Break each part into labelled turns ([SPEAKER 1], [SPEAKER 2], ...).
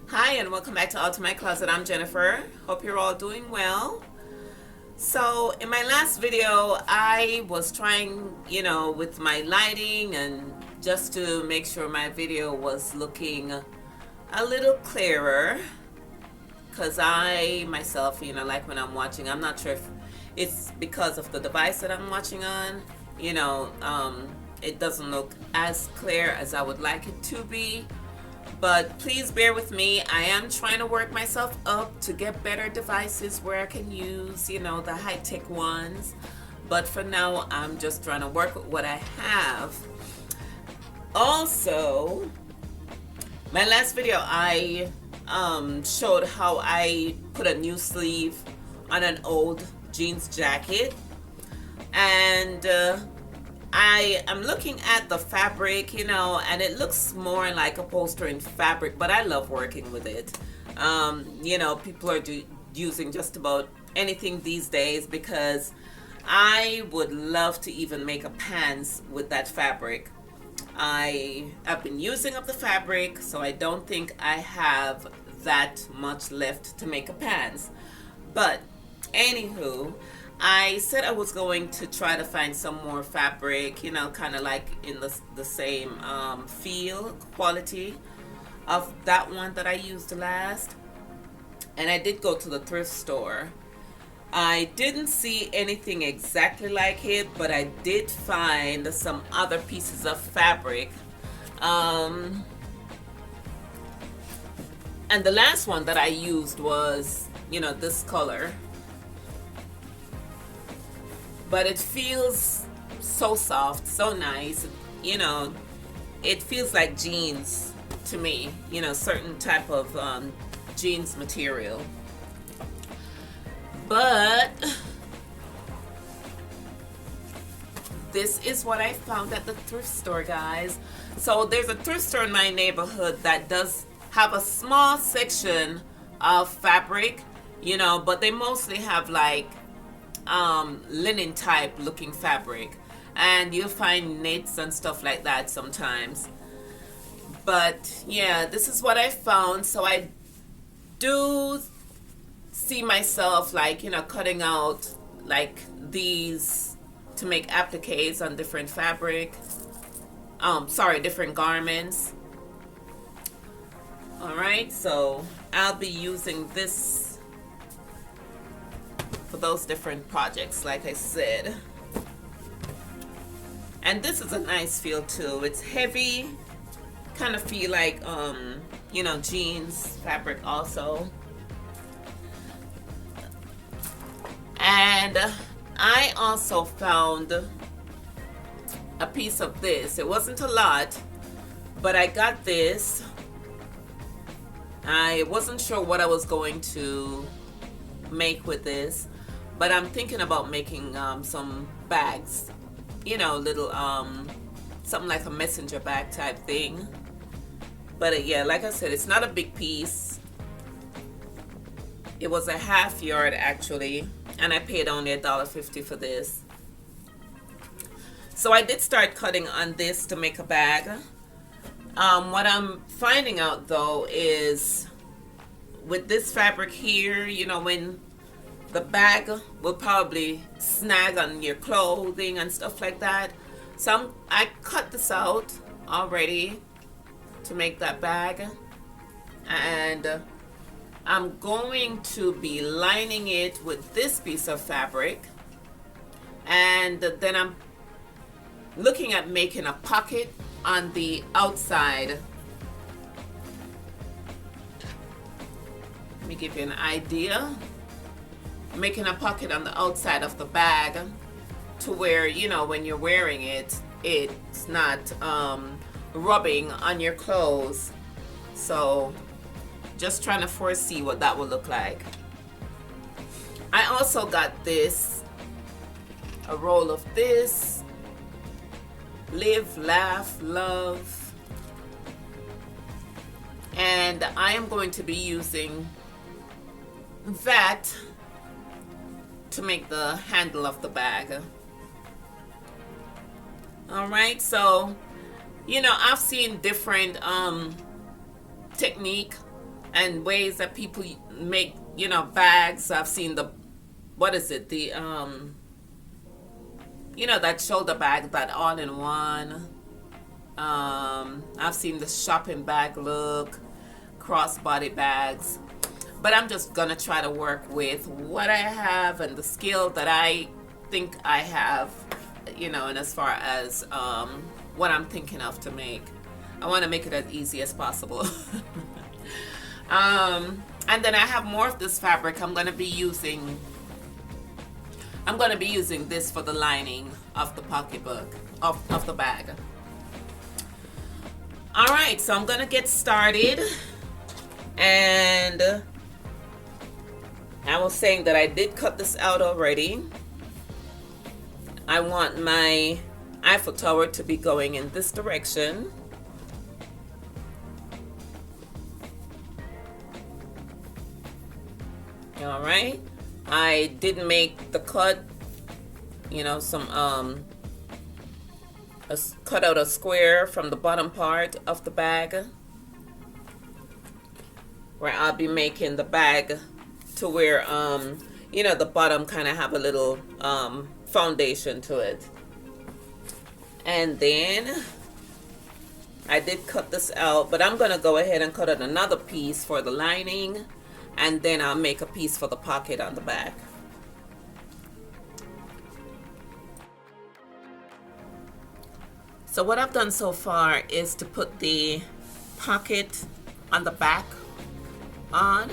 [SPEAKER 1] Hi, and welcome back to All to My Closet. I'm Jennifer. Hope you're all doing well. So, in my last video, I was trying, with my lighting and just to make sure my video was looking a little clearer. Because I myself, like when I'm watching, I'm not sure if it's because of the device that I'm watching on, it doesn't look as clear as I would like it to be. But please bear with me. I am trying to work myself up to get better devices where I can use, the high-tech ones. But for now, I'm just trying to work with what I have. Also, my last video, I showed how I put a new sleeve on an old jeans jacket. And I am looking at the fabric, and it looks more like upholstering fabric, but I love working with it. People are using just about anything these days because I would love to even make a pants with that fabric. I have been using up the fabric, so I don't think I have that much left to make a pants. But anywho, I said I was going to try to find some more fabric, kind of like in the same feel, quality of that one that I used last. And I did go to the thrift store. I didn't see anything exactly like it, but I did find some other pieces of fabric. And the last one that I used was, this color. But it feels so soft, so nice. It feels like jeans to me, certain type of jeans material. But this is what I found at the thrift store, guys. So there's a thrift store in my neighborhood that does have a small section of fabric, but they mostly have like linen type looking fabric, and you'll find knits and stuff like that sometimes. But yeah, this is what I found. So I do see myself like cutting out like these to make appliques on different fabric, different garments. All right, so I'll be using this for those different projects, like I said. And this is a nice feel too. It's heavy, kind of feel like jeans fabric also. And I also found a piece of this. It wasn't a lot, but I got this. I wasn't sure what I was going to make with this, but I'm thinking about making some bags, little something like a messenger bag type thing. But yeah, like I said, it's not a big piece. It was a half yard actually, and I paid only $1.50 for this. So I did start cutting on this to make a bag. What I'm finding out though is with this fabric here, when the bag will probably snag on your clothing and stuff like that. So I cut this out already to make that bag, and I'm going to be lining it with this piece of fabric, and then I'm looking at making a pocket on the outside. Let me give you an idea. Making a pocket on the outside of the bag to where, when you're wearing it, it's not rubbing on your clothes. So just trying to foresee what that will look like. I also got this, a roll of this, Live, Laugh, Love. And I am going to be using that to make the handle of the bag. All right, so I've seen different technique and ways that people make, you know, bags. I've seen the, what is it, the you know, that shoulder bag, that all-in-one. I've seen the shopping bag look, crossbody bags, but I'm just gonna try to work with what I have and the skill that I think I have, you know, and as far as what I'm thinking of to make. I want to make it as easy as possible. And then I have more of this fabric. I'm going to be using this for the lining of the pocketbook, of the bag. All right, so I'm going to get started. And I was saying that I did cut this out already. I want my Eiffel Tower to be going in this direction. All right, I did make the cut, you know, cut out a square from the bottom part of the bag where I'll be making the bag to where, you know, the bottom kind of have a little foundation to it. And then I did cut this out, but I'm gonna go ahead and cut out another piece for the lining, and then I'll make a piece for the pocket on the back. So what I've done so far is to put the pocket on the back on,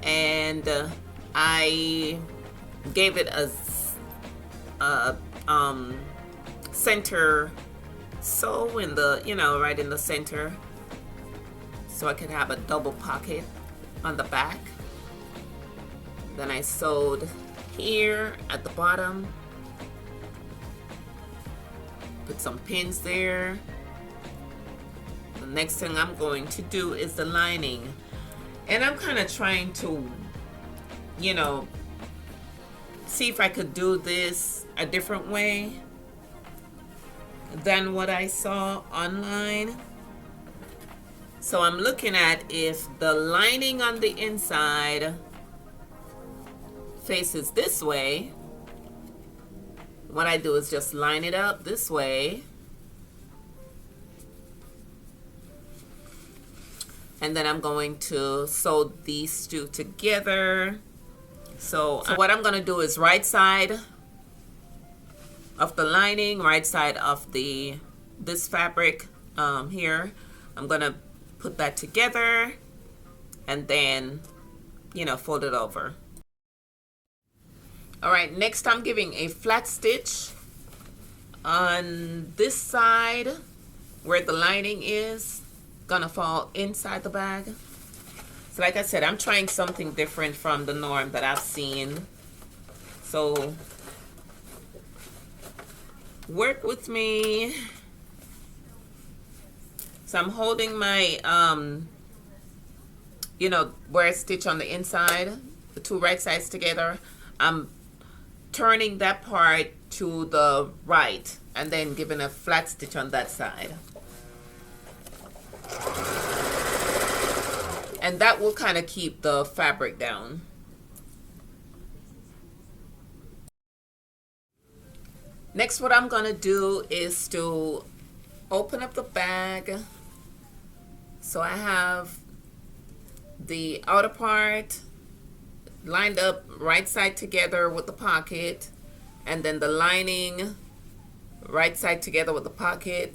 [SPEAKER 1] and I gave it a center sew in the, you know, right in the center, so I could have a double pocket on the back. Then I sewed here at the bottom, put some pins there. The next thing I'm going to do is the lining, and I'm kind of trying to, you know, see if I could do this a different way than what I saw online. So I'm looking at if the lining on the inside faces this way, what I do is just line it up this way, and then I'm going to sew these two together. So what I'm going to do is right side of the lining, right side of this fabric here, I'm going to put that together and then, you know, fold it over. All right, next I'm giving a flat stitch on this side where the lining is gonna fall inside the bag. So like I said, I'm trying something different from the norm that I've seen. So work with me. So I'm holding my, you know, where I stitch on the inside, the two right sides together. I'm turning that part to the right and then giving a flat stitch on that side. And that will kind of keep the fabric down. Next, what I'm gonna do is to open up the bag. So I have the outer part lined up right side together with the pocket, and then the lining right side together with the pocket.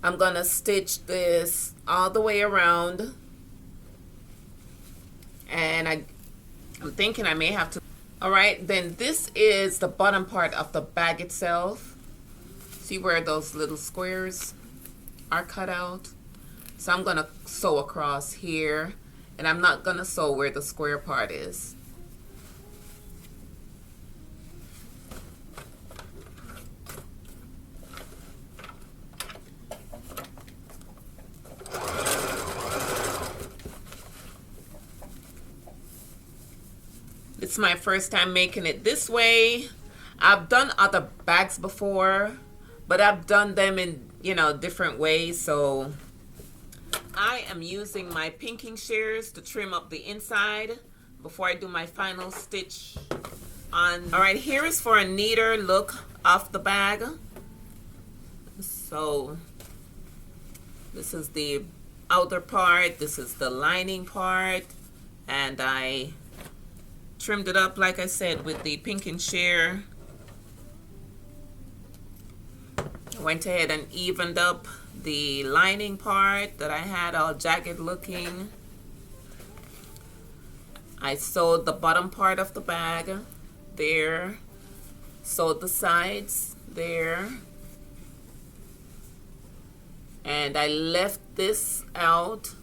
[SPEAKER 1] I'm gonna stitch this all the way around, and I'm thinking I may have to. All right, then this is the bottom part of the bag itself. See where those little squares are cut out? So I'm gonna sew across here, and I'm not gonna sew where the square part is. It's my first time making it this way. I've done other bags before, but I've done them in, you know, different ways. So I am using my pinking shears to trim up the inside before I do my final stitch on. All right, here is for a neater look off the bag. So this is the outer part, this is the lining part, and I trimmed it up, like I said, with the pinking shear. I went ahead and evened up the lining part that I had all jagged looking. I sewed the bottom part of the bag there, sewed the sides there, and I left this out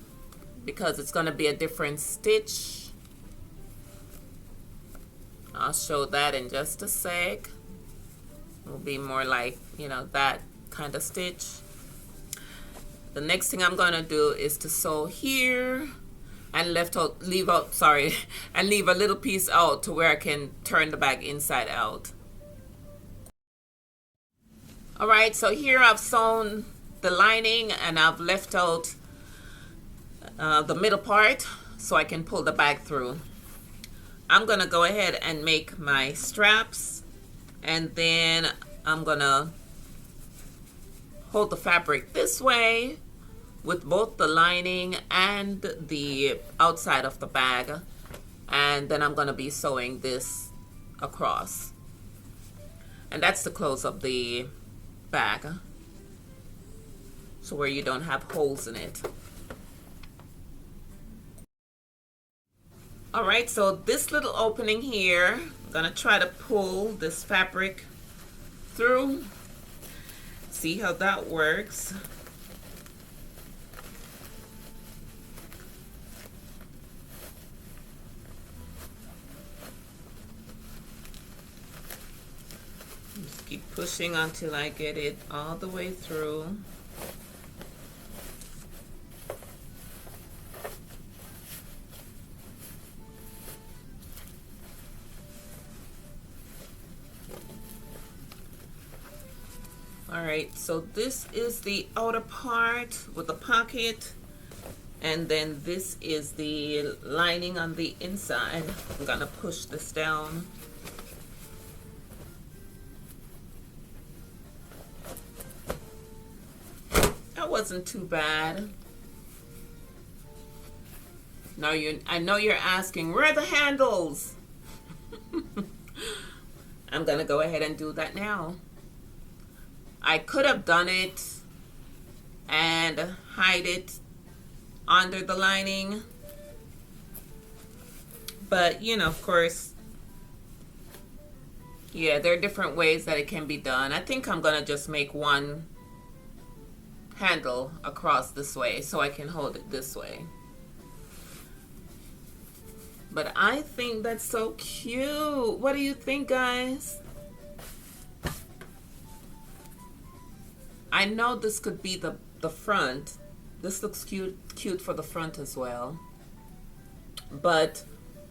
[SPEAKER 1] because it's going to be a different stitch. I'll show that in just a sec. It will be more like, you know, that kind of stitch. The next thing I'm going to do is to sew here and leave a little piece out to where I can turn the bag inside out. All right, so here I've sewn the lining and I've left out the middle part so I can pull the bag through. I'm gonna go ahead and make my straps, and then I'm gonna hold the fabric this way with both the lining and the outside of the bag, and then I'm gonna be sewing this across, and that's to close up the bag so where you don't have holes in it. All right, so this little opening here, I'm gonna try to pull this fabric through, see how that works. Just keep pushing until I get it all the way through. All right, so this is the outer part with the pocket, and then this is the lining on the inside. I'm gonna push this down. That wasn't too bad. Now I know you're asking, where are the handles? I'm gonna go ahead and do that now. I could have done it and hide it under the lining, but you know, of course, yeah, there are different ways that it can be done. I think I'm gonna just make one handle across this way so I can hold it this way. But I think that's so cute. What do you think, guys? I know this could be the front. This looks cute for the front as well. But,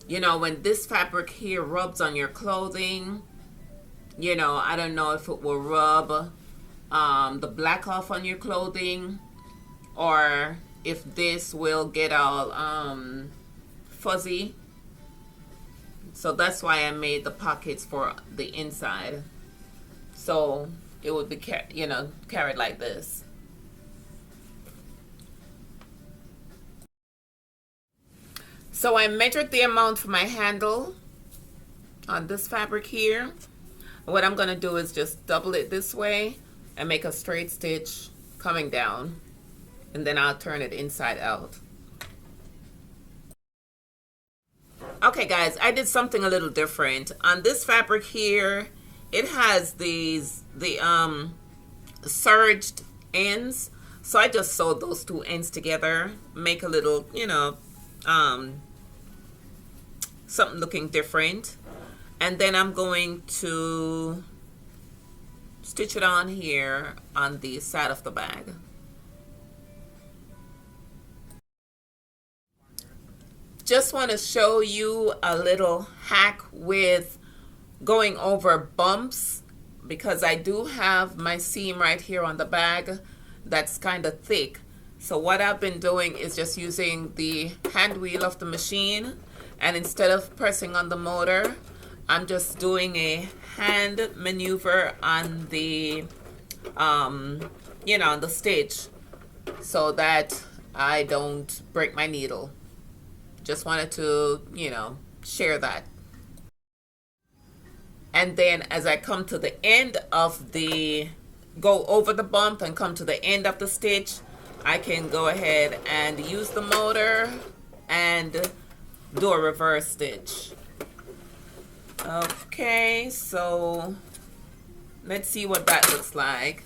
[SPEAKER 1] you know, when this fabric here rubs on your clothing, you know, I don't know if it will rub the black off on your clothing, or if this will get all fuzzy. So that's why I made the pockets for the inside. So it would be, carried like this. So I measured the amount for my handle on this fabric here. What I'm gonna do is just double it this way and make a straight stitch coming down, and then I'll turn it inside out. Okay guys, I did something a little different. On this fabric here, it has the serged ends, so I just sewed those two ends together, make a little, something looking different. And then I'm going to stitch it on here on the side of the bag. Just want to show you a little hack with going over bumps, because I do have my seam right here on the bag that's kind of thick, So what I've been doing is just using the hand wheel of the machine, and instead of pressing on the motor, I'm just doing a hand maneuver on the on the stitch, so that I don't break my needle. Just wanted to, share that. And then as I come to the end of go over the bump and come to the end of the stitch, I can go ahead and use the motor and do a reverse stitch. Okay, so let's see what that looks like.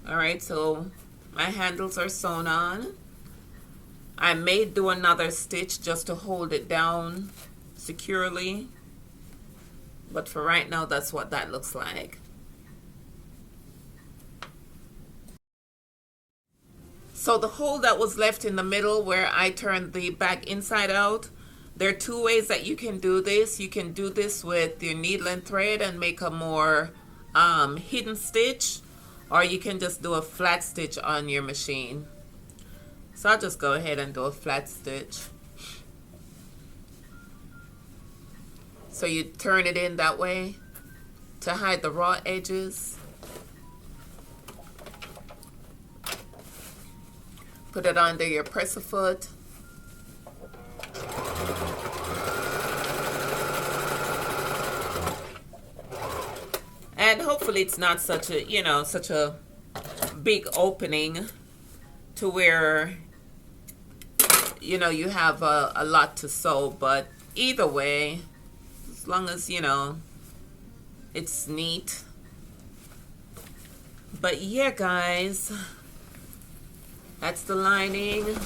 [SPEAKER 1] All right, so my handles are sewn on. I may do another stitch just to hold it down securely, but for right now, that's what that looks like. So the hole that was left in the middle where I turned the bag inside out, there are two ways that you can do this. You can do this with your needle and thread and make a more hidden stitch, or you can just do a flat stitch on your machine. So I'll just go ahead and do a flat stitch. So you turn it in that way to hide the raw edges. Put it under your presser foot. And hopefully it's not such a big opening to where you have a lot to sew, but either way, as long as it's neat. But yeah, guys, that's the lining.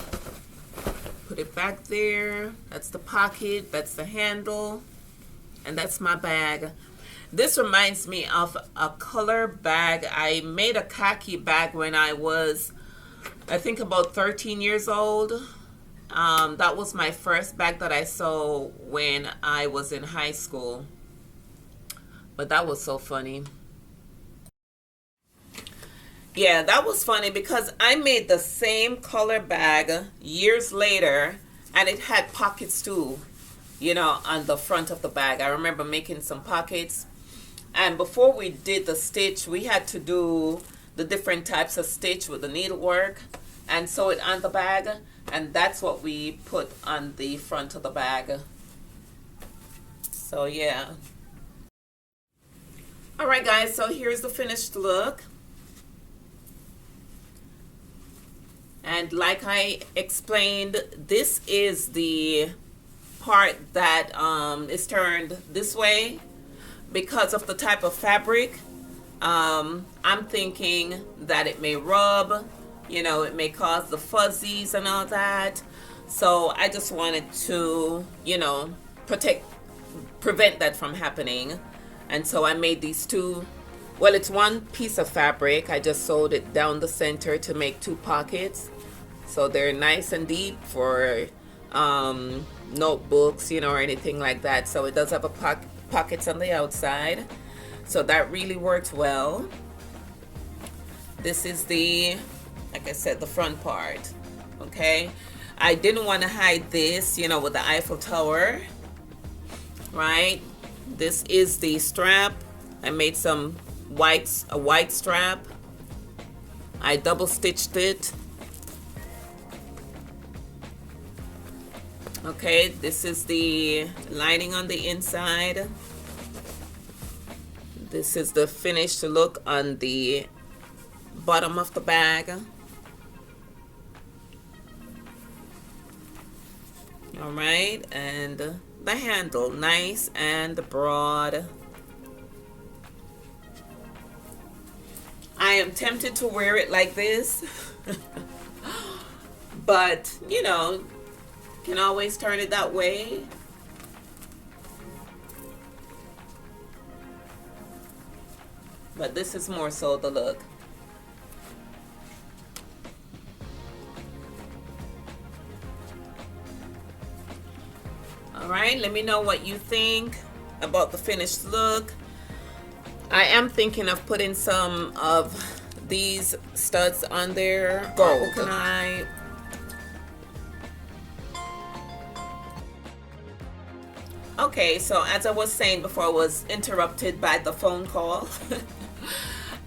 [SPEAKER 1] Put it back there. That's the pocket, that's the handle, and that's my bag. This reminds me of a color bag. I made a khaki bag when I was, I think, about 13 years old. That was my first bag that I sewed when I was in high school. But that was so funny. Yeah, that was funny because I made the same color bag years later, and it had pockets too, on the front of the bag. I remember making some pockets. And before we did the stitch, we had to do the different types of stitch with the needlework and sew it on the bag. And that's what we put on the front of the bag. So yeah. All right, guys, so here's the finished look. And like I explained, this is the part that is turned this way because of the type of fabric. I'm thinking that it may rub, it may cause the fuzzies and all that. So I just wanted to, prevent that from happening. And so I made these two. Well, it's one piece of fabric. I just sewed it down the center to make two pockets. So they're nice and deep for notebooks, or anything like that. So it does have a pockets on the outside. So that really worked well. This is like I said, the front part. Okay. I didn't want to hide this, with the Eiffel Tower. Right. This is the strap. I made a white strap. I double stitched it. Okay, this is the lining on the inside. This is the finished look on the bottom of the bag. All right, and the handle, nice and broad. I am tempted to wear it like this, but can always turn it that way. But this is more so the look. All right, let me know what you think about the finished look. I am thinking of putting some of these studs on there.
[SPEAKER 2] Gold.
[SPEAKER 1] How can I? Okay, so as I was saying before I was interrupted by the phone call,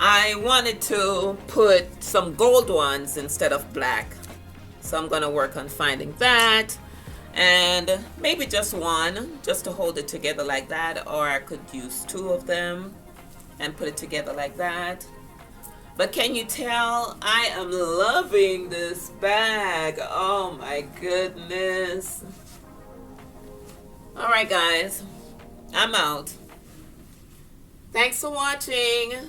[SPEAKER 1] I wanted to put some gold ones instead of black. So I'm gonna work on finding that, and maybe just one just to hold it together like that, or I could use two of them and put it together like that. But can you tell I am loving this bag? Oh my goodness. All right, guys, I'm out. Thanks for watching.